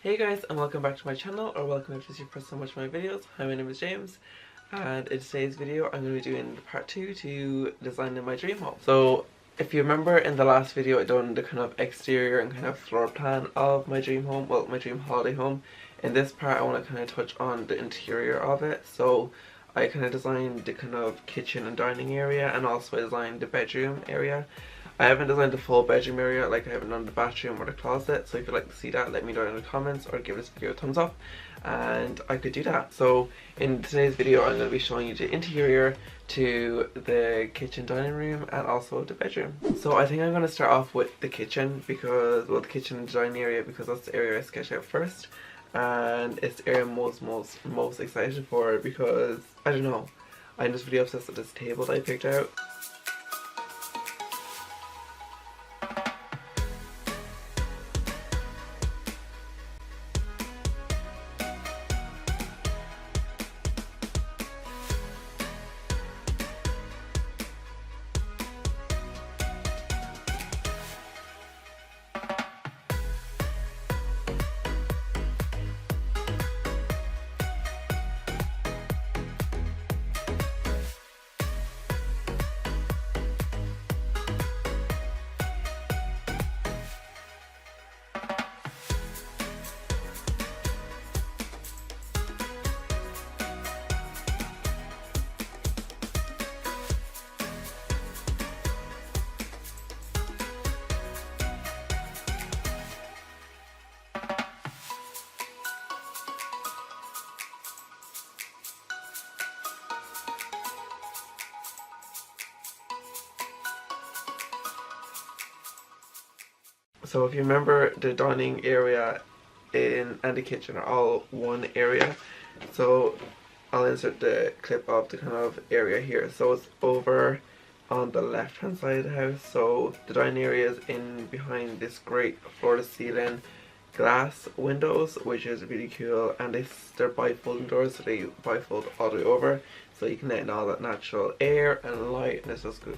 Hey guys, and welcome back to my channel, or welcome if this is your first time watching my videos. Hi, my name is James, and in today's video I'm going to be doing part 2 to designing my dream home. So if you remember in the last video I done the kind of exterior and kind of floor plan of my dream home, well my dream holiday home. In this part I want to kind of touch on the interior of it. So I kind of designed the kind of kitchen and dining area, and also I designed the bedroom area. I haven't designed the full bedroom area, like I haven't done the bathroom or the closet, so if you'd like to see that, let me know in the comments or give this video a thumbs up and I could do that. So in today's video I'm going to be showing you the interior to the kitchen dining room and also the bedroom. So I think I'm going to start off with the kitchen because, well, the kitchen and dining area, because that's the area I sketched out first, and it's the area I'm most excited for because, I don't know, I'm just really obsessed with this table that I picked out. So if you remember, the dining area and the kitchen are all one area. So I'll insert the clip of the kind of area here. So it's over on the left hand side of the house. So the dining area is in behind this great floor to ceiling glass windows, which is really cool, and they're bifolding doors, so they bifold all the way over, so you can let in all that natural air and light, and it's just going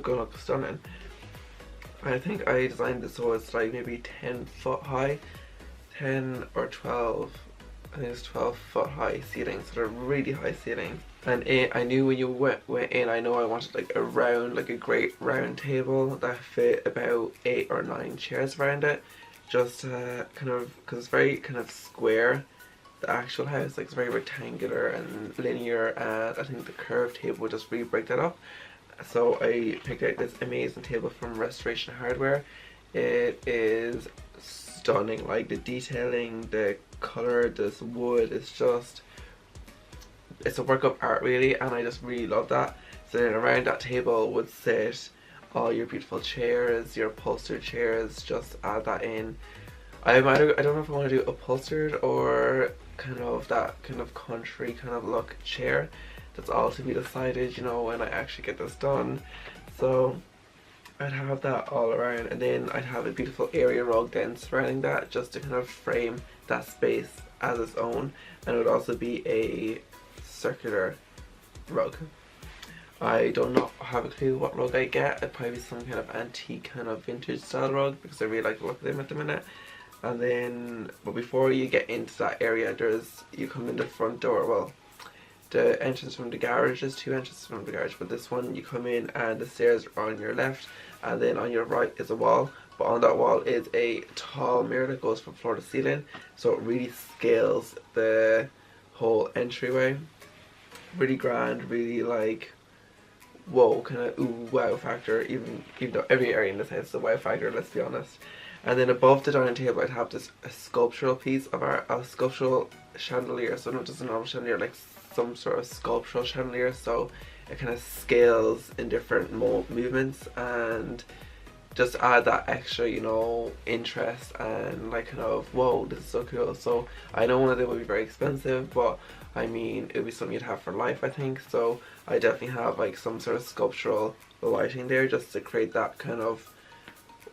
to look stunning. I think I designed it so it's like maybe 10 foot high, 10 or 12, I think it's 12 foot high ceilings, so they're really high ceilings. And I knew when you went in, I know I wanted like a round, like a great round table that fit about 8 or 9 chairs around it, just kind of, because it's very kind of square, the actual house, like it's very rectangular and linear, and I think the curved table would just really break that up. So I picked out this amazing table from Restoration Hardware. It is stunning, like the detailing, the colour, this wood, it's a work of art really, and I just really love that. So then around that table would sit all your beautiful chairs, your upholstered chairs, just add that in. I don't know if I want to do upholstered or kind of that kind of country kind of look chair. That's all to be decided, you know, when I actually get this done. So I'd have that all around, and then I'd have a beautiful area rug then surrounding that, just to kind of frame that space as its own. And it would also be a circular rug. I don't have a clue what rug I get. It'd probably be some kind of antique kind of vintage style rug, because I really like the look of them at the minute. And then, but before you get into that area, you come in the front door, well, the entrance from the garage, there's 2 entrances from the garage, but this one you come in and the stairs are on your left, and then on your right is a wall, but on that wall is a tall mirror that goes from floor to ceiling, so it really scales the whole entryway. Really grand, really like, whoa, kind of ooh wow factor, even though every area in this house is a wow factor, let's be honest. And then above the dining table I'd have this a sculptural piece of art, a sculptural chandelier, so not just a normal chandelier, like some sort of sculptural chandelier, so it kind of scales in different movements, and just add that extra, you know, interest and like kind of, whoa, this is so cool. So I know one of them would be very expensive, but I mean it would be something you'd have for life, I think. So I definitely have like some sort of sculptural lighting there just to create that kind of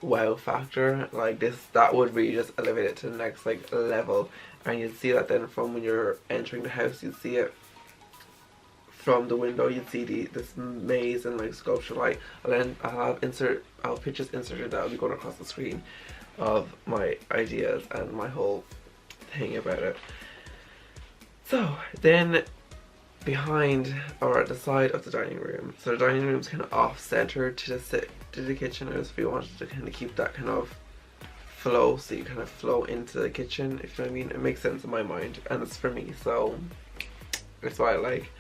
wow factor. Like that would really just elevate it to the next like level, and you'd see that then from when you're entering the house, you'd see it from the window, you'd see this maze and like sculpture light, and then I'll have pictures inserted that will be going across the screen of my ideas and my whole thing about it. So then behind or at the side of the dining room, so the dining room's kind of off center to the kitchen, as if we wanted to kind of keep that kind of flow, so you kind of flow into the kitchen, if you know what I mean. It makes sense in my mind, and it's for me, so it's what I like.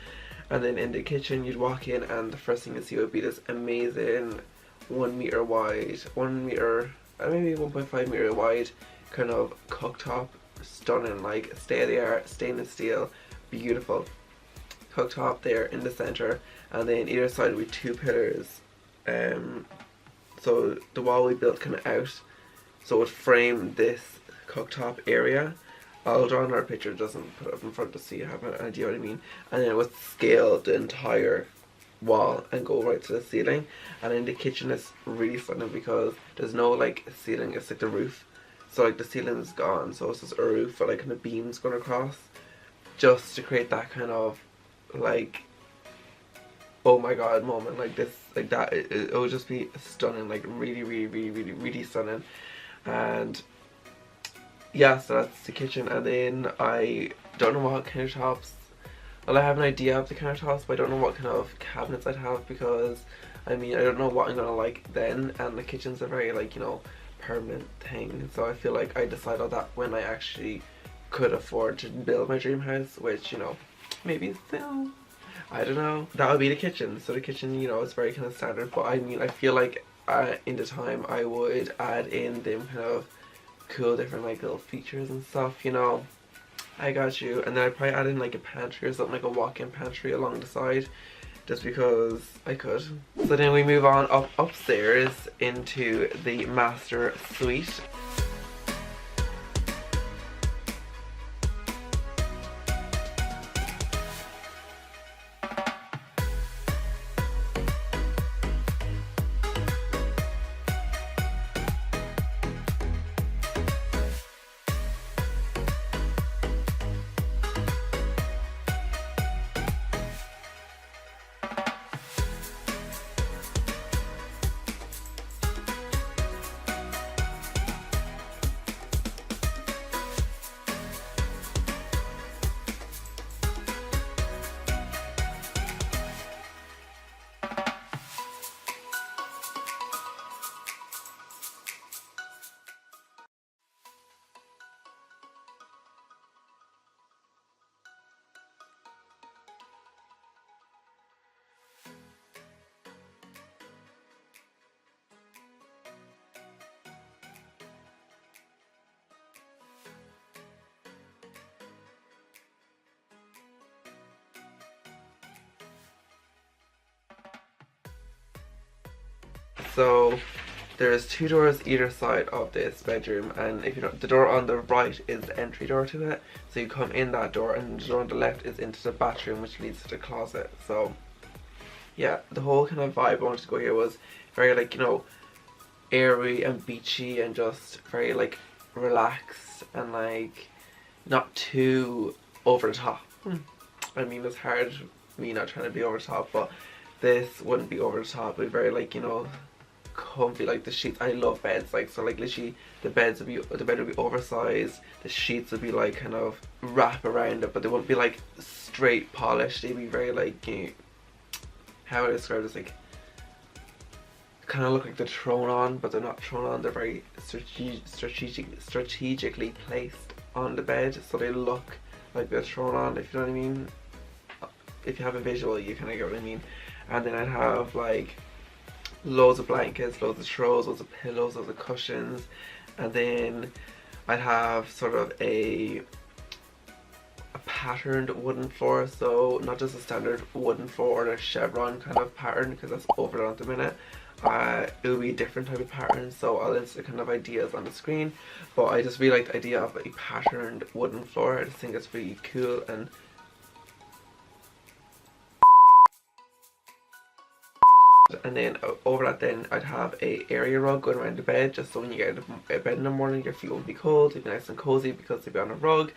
And then in the kitchen you'd walk in and the first thing you see would be this amazing 1 meter wide, 1 meter, maybe 1.5 meter wide kind of cooktop. Stunning, like state of the art stainless steel, beautiful cooktop there in the center, and then either side would be 2 pillars. So the wall we built kind of out, so it would frame this cooktop area. I'll draw another picture, doesn't put it up in front just so you have an idea what I mean. And then it would scale the entire wall and go right to the ceiling. And then the kitchen is really stunning because there's no like ceiling, it's like the roof. So like the ceiling is gone, so it's just a roof with like kind of beams going across, just to create that kind of like, oh my god moment, like this, like that. It would just be stunning, like really stunning. And yeah, so that's the kitchen. And then I don't know what countertops, well I have an idea of the countertops, but I don't know what kind of cabinets I'd have, because I mean I don't know what I'm gonna like then, and the kitchen's a very like, you know, permanent thing, so I feel like I decide on that when I actually could afford to build my dream house, which, you know, maybe soon, I don't know. That would be the kitchen. So the kitchen, you know, is very kind of standard, but I mean I feel like in the time I would add in them kind of cool different like little features and stuff, you know. I got you. And then I'd probably add in like a pantry or something, like a walk-in pantry along the side, just because I could. So then we move on upstairs into the master suite. So there's 2 doors either side of this bedroom, and if you know, the door on the right is the entry door to it, so you come in that door, and the door on the left is into the bathroom, which leads to the closet. So yeah, the whole kind of vibe I wanted to go here was very like, you know, airy and beachy and just very like relaxed and like not too over the top. I mean, it's hard me not trying to be over the top, but this wouldn't be over the top. It'd be very like, you know, comfy. Like the sheets, I love beds, like, so like literally the bed would be oversized, the sheets would be like kind of wrap around it, but they wouldn't be like straight polished. They'd be very like, you know, how would I describe this, like kind of look like they're thrown on, but they're not thrown on. They're very strategically placed on the bed, so they look like they're thrown on, if you know what I mean. If you have a visual, you kind of get what I mean. And then I'd have like loads of blankets, loads of throws, loads of pillows, loads of cushions, and then I'd have sort of a patterned wooden floor, so not just a standard wooden floor or a chevron kind of pattern, because that's over at the minute. It will be a different type of pattern, so I'll insert kind of ideas on the screen, but I just really like the idea of a patterned wooden floor. I just think it's really cool. And then over that, then I'd have a area rug going around the bed, just so when you get out of bed in the morning your feet won't be cold, they'd be nice and cozy because they'd be on a rug.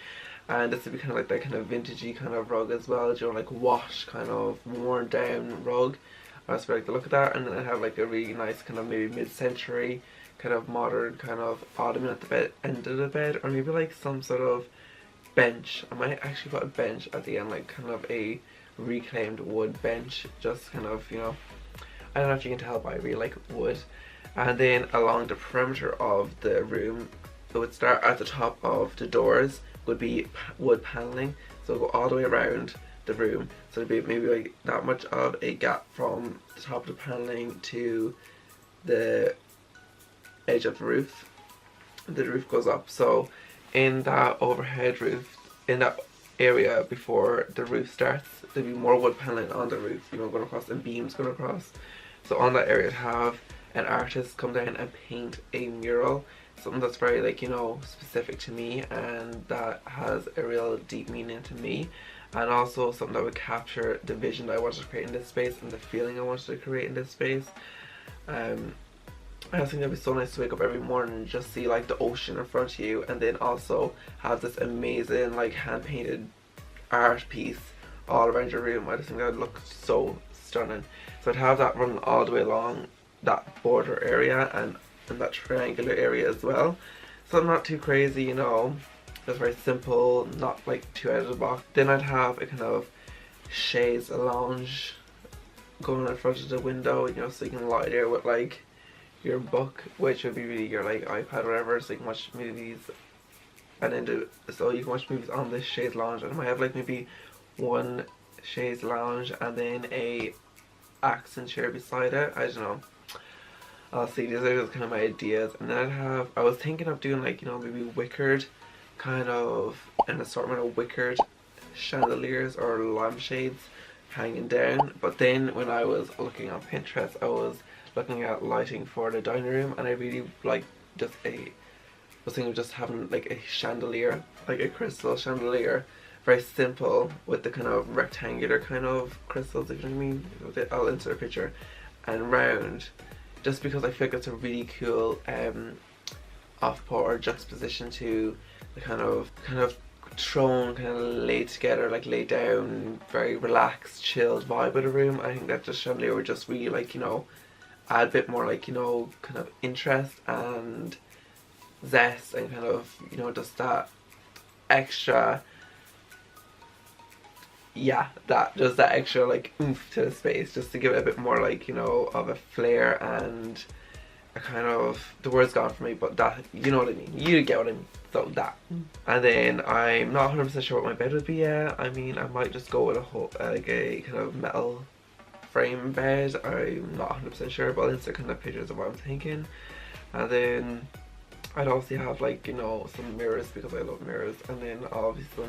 And this would be kind of like that kind of vintagey kind of rug as well, you know, like wash kind of worn down rug. I just really like the look of that. And then I'd have like a really nice kind of maybe mid-century kind of modern kind of ottoman at the end of the bed, or maybe like some sort of bench. I might actually put a bench at the end, like kind of a reclaimed wood bench, just kind of, you know, I don't know if you can tell, but I really like wood. And then along the perimeter of the room, it would start at the top of the doors would be wood paneling, so go all the way around the room, so it'd be maybe like that much of a gap from the top of the paneling to the edge of the roof. The roof goes up, so in that overhead roof, in that area before the roof starts, there'd be more wood paneling on the roof, you know, going across, and beams going across. So on that area, to have an artist come down and paint a mural, something that's very, like, you know, specific to me, and that has a real deep meaning to me, and also something that would capture the vision that I wanted to create in this space and the feeling I wanted to create in this space. I just think that'd be so nice to wake up every morning and just see like the ocean in front of you, and then also have this amazing like hand painted art piece all around your room. I just think that would look so stunning. So I'd have that running all the way along that border area and in that triangular area as well. So not too crazy, you know, just very simple, not like too out of the box. Then I'd have a kind of chaise lounge going in front of the window, you know, so you can lie there with like your book, which would be really your like iPad or whatever, so you can watch movies, and then so you can watch movies on this chaise lounge. And I might have like maybe one chaise lounge and then a accent chair beside it. I don't know, I'll see. These are just kind of my ideas. And then I was thinking of doing like, you know, maybe wickered, kind of an assortment of wickered chandeliers or lampshades hanging down. But then when I was looking on Pinterest, I was looking at lighting for the dining room, and I really like was thinking of just having like a chandelier, like a crystal chandelier, very simple, with the kind of rectangular kind of crystals, if you know what I mean. I'll insert a picture, and round, just because I feel like it's a really cool off-put or juxtaposition to the kind of thrown, kind of laid together, like laid down, very relaxed, chilled vibe of the room. I think that just chandelier would just really, like, you know, add a bit more, like, you know, kind of interest and zest, and kind of, you know, just that extra, yeah, that extra like oomph to the space, just to give it a bit more, like, you know, of a flair and a kind of, the word's gone for me, but that, you know what I mean, you get what I mean. So that, and then I'm not 100% sure what my bed would be yet. I mean, I might just go with a whole like a kind of metal frame bed. I'm not 100% sure, but I'll insert kind of pictures of what I'm thinking. And then I'd also have, like, you know, some mirrors, because I love mirrors, and then obviously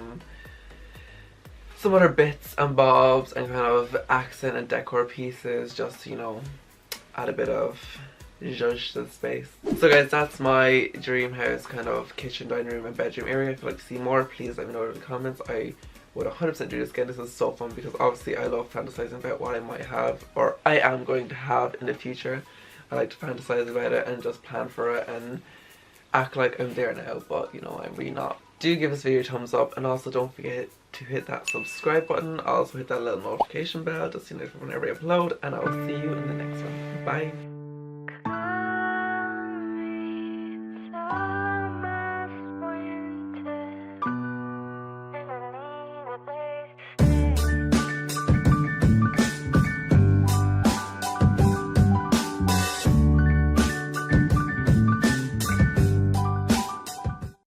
some other bits and bobs and kind of accent and decor pieces, just to, you know, add a bit of zhuzh to the space. So guys, that's my dream house kind of kitchen, dining room and bedroom area. If you'd like to see more, please let me know in the comments. I would 100% do this again. This is so fun, because obviously I love fantasizing about what I might have, or I am going to have in the future. I like to fantasize about it and just plan for it and act like I'm there now, but, you know, I'm really not. Do give this video a thumbs up, and also don't forget to hit that subscribe button. Also hit that little notification bell just to know whenever I upload, and I will see you in the next one. Bye!